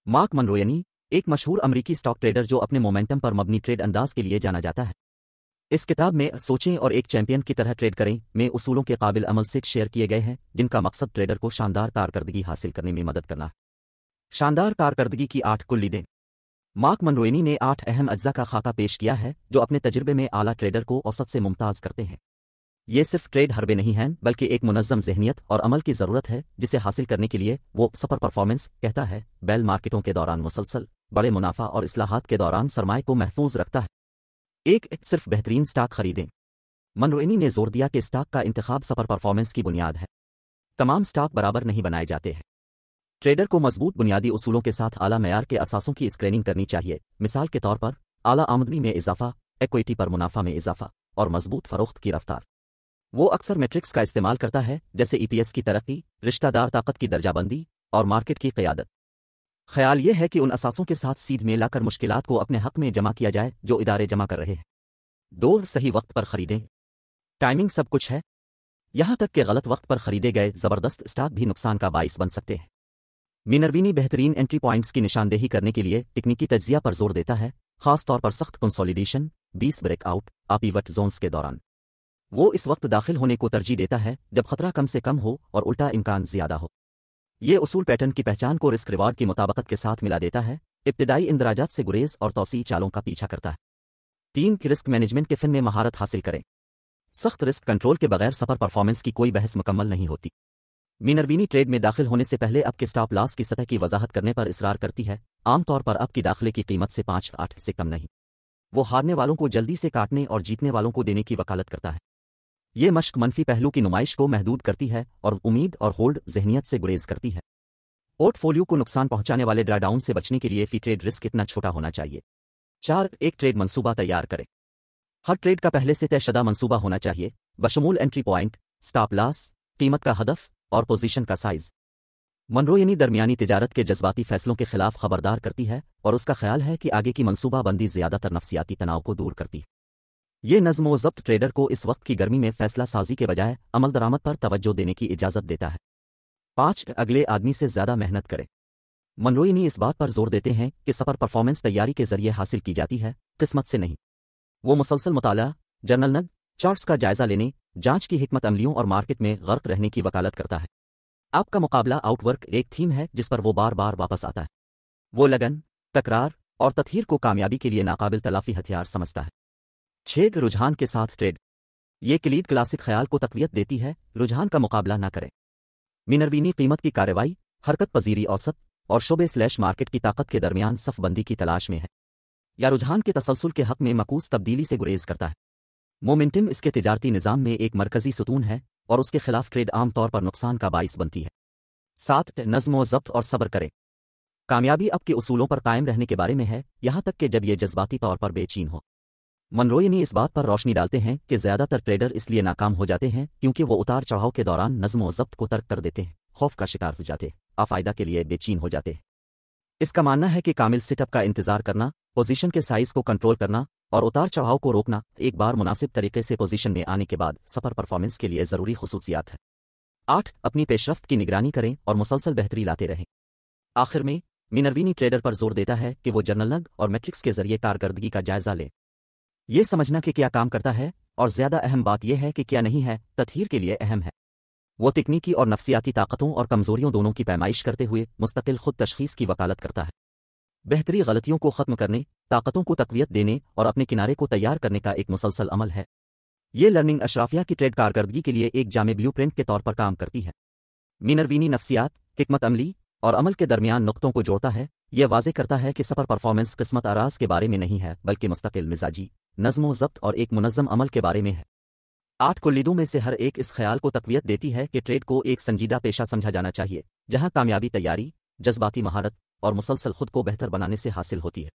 Mark मनरोयनी एक मशहूर अमरीकी स्टॉक ट्रेडर जो अपने मोमेंटम पर मबनी ट्रेड अंदाज के लिए जाना जाता है। इस किताब में सोचें और एक चैंपियन की तरह ट्रेड करें में उसूलों के काबिल अमल सेट शेयर किए गए हैं जिनका मकसद ट्रेडर को शानदार कारकर्दगी हासिल करने में मदद करना है। शानदार कारकर्दगी की 8 कुल लीदें। मार्क मनरोयनी ने 8 अहम अज्जा का खाका पेश किया है जो अपने तजुर्बे में आला ट्रेडर को औसत से मुमताज करते हैं। ये सिर्फ ट्रेड हरबे नहीं हैं बल्कि एक मुनज़्ज़म ज़हनियत और अमल की ज़रूरत है जिसे हासिल करने के लिए वो सुपर परफॉर्मेंस कहता है। बेल मार्केटों के दौरान मुसलसल बड़े मुनाफा और इस्लाहात के दौरान सरमाए को महफूज रखता है। एक सिर्फ बेहतरीन स्टॉक खरीदें। मनरोयनी ने जोर दिया कि स्टॉक का इंतखाब सुपर परफॉर्मेंस की बुनियाद है। तमाम स्टॉक बराबर नहीं बनाए जाते हैं। ट्रेडर को मजबूत बुनियादी उसूलों के साथ आला मयार के असासों की स्क्रीनिंग करनी चाहिए। मिसाल के तौर पर आला आमदनी में इजाफा, इक्विटी पर मुनाफा में इजाफा और मजबूत फरोख्त की रफ्तार। वो अक्सर मैट्रिक्स का इस्तेमाल करता है जैसे ईपीएस की तरक्की, रिश्तादार ताकत की दर्जाबंदी और मार्केट की क़यादत। ख्याल ये है कि उन असासों के साथ सीध में लाकर मुश्किलात को अपने हक में जमा किया जाए जो इदारे जमा कर रहे हैं। 2 सही वक्त पर खरीदें। टाइमिंग सब कुछ है, यहां तक कि गलत वक्त पर खरीदे गए ज़बरदस्त स्टॉक भी नुकसान का बाइस बन सकते हैं। मिनरवीनी बेहतरीन एंट्री पॉइंट्स की निशानदेही करने के लिए तकनीकी तज्जिया पर जोर देता है, खास तौर पर सख्त कंसोलिडेशन, 20 ब्रेकआउट, पीवट जोन्स के दौरान। वो इस वक्त दाखिल होने को तरजीह देता है जब खतरा कम से कम हो और उल्टा इम्कान ज्यादा हो। ये उसूल पैटर्न की पहचान को रिस्क रिवार्ड की मुताबकत के साथ मिला देता है, इब्तिदाई इंदराजात से गुरेज और तौसी चालों का पीछा करता है। 3 रिस्क मैनेजमेंट के फन में महारत हासिल करें। सख्त रिस्क कंट्रोल के बगैर सुपर परफॉर्मेंस की कोई बहस मुकम्मल नहीं होती। मिनरवीनी ट्रेड में दाखिल होने से पहले अब के स्टॉप लॉस की सतह की वजाहत करने पर इसरार करती है, आमतौर पर अब की दाखिले की कीमत से 5-8 से कम नहीं। वो हारने वालों को जल्दी से काटने और जीतने वालों को देने की वकालत करता है। ये मश्क मनफी पहलू की नुमाइश को महदूद करती है और उम्मीद और होल्ड ज़हनियत से गुरेज करती है। पोर्टफोलियो को नुकसान पहुंचाने वाले ड्राडाउन से बचने के लिए फी ट्रेड रिस्क इतना छोटा होना चाहिए। 4 एक ट्रेड मंसूबा तैयार करें। हर ट्रेड का पहले से तयशुदा मंसूबा होना चाहिए, बशमूल एंट्री पॉइंट, स्टॉप लॉस, कीमत का हदफ और पोजीशन का साइज। मनरोयनी दरमियानी तिजारत के जज्बाती फैसलों के खिलाफ खबरदार करती है और उसका ख्याल है कि आगे की मंसूबा बंदी ज़्यादातर नफसियाती तनाव को दूर करती है। ये नज़्म व ज़ब्त ट्रेडर को इस वक्त की गर्मी में फैसला साजी के बजाय अमल दरामद पर तवज्जो देने की इजाज़त देता है। 5 अगले आदमी से ज़्यादा मेहनत करें। मनरोयनी इस बात पर जोर देते हैं कि सुपर परफॉर्मेंस तैयारी के जरिए हासिल की जाती है, किस्मत से नहीं। वो मुसलसल मुताला, जर्नल नग, चार्ट्स का जायजा लेने, जांच की हिकमत अमलियों और मार्केट में गर्क रहने की वकालत करता है। आपका मुकाबला आउटवर्क एक थीम है जिस पर वो बार बार वापस आता है। वो लगन, तकरार और तत्हीर को कामयाबी के लिए नाकाबिल तलाफी हथियार समझता है। 6 रुझान के साथ ट्रेड। ये क्लीद क्लासिक ख्याल को तक़वियत देती है, रुझान का मुकाबला न करें। मिनरवीनी कीमत की कार्रवाई, हरकत पजीरी औसत और शोबे/मार्केट की ताकत के दरमियान सफ़बंदी की तलाश में है, या रुझान के तसलसल के हक में मकूस तब्दीली से गुरेज करता है। मोमेंटम इसके तिजारती निज़ाम में एक मरकज़ी सुतून है और उसके खिलाफ ट्रेड आमतौर पर नुकसान का बाइस बनती है। 7 नज़्म व ज़ब्त और सब्र करें। कामयाबी अब के उसूलों पर कायम रहने के बारे में है, यहाँ तक कि जब ये जज्बाती तौर पर बेचैन हो। मनरोयनी इस बात पर रोशनी डालते हैं कि ज़्यादातर ट्रेडर इसलिए नाकाम हो जाते हैं क्योंकि वो उतार चढ़ाव के दौरान नज़्म व ज़ब्त को तर्क कर देते हैं, खौफ का शिकार हो जाते हैं, अफ़ायदा के लिए बेचैन हो जाते हैं। इसका मानना है कि कामिल सेटअप का इंतजार करना, पोजीशन के साइज़ को कंट्रोल करना और उतार चढ़ाव को रोकना एक बार मुनासिब तरीके से पोजीशन में आने के बाद सुपर परफॉर्मेंस के लिए ज़रूरी खुसूसियात है। 8 अपनी पेशरफ्त की निगरानी करें और मुसलसल बेहतरी लाते रहें। आखिर में मिनरवीनी ट्रेडर पर जोर देता है कि वो जर्नल नग और मैट्रिक्स के जरिए कारकर्दगी का जायजा ले। ये समझना कि क्या काम करता है और ज़्यादा अहम बात यह है कि क्या नहीं है, तत्हीर के लिए अहम है। वो तकनीकी और नफसियाती ताकतों और कमज़ोरियों दोनों की पैमाइश करते हुए मुस्तकिल खुद तशखीस की वकालत करता है। बेहतरी गलतियों को ख़त्म करने, ताकतों को तक़वियत देने और अपने किनारे को तैयार करने का एक मुसलसल अमल है। ये लर्निंग अशराफिया की ट्रेड कारकर्दगी के लिए एक जामे ब्लूप्रिंट के तौर पर काम करती है। मिनरवीनी नफसियात, हिकमत अमली और अमल के दरमियान नुक्तों को जोड़ता है। यह वाज़े करता है कि सुपर परफॉर्मेंस किस्मत आराज के बारे में नहीं है बल्कि मुस्तकिल मिजाजी, नज़्म व ज़ब्त और एक मुनज़्ज़म अमल के बारे में है। 8 कुल्लीदों में से हर एक इस ख्याल को तक़वियत देती है कि ट्रेड को एक संजीदा पेशा समझा जाना चाहिए, जहां कामयाबी तैयारी, जज्बाती महारत और मुसलसल खुद को बेहतर बनाने से हासिल होती है।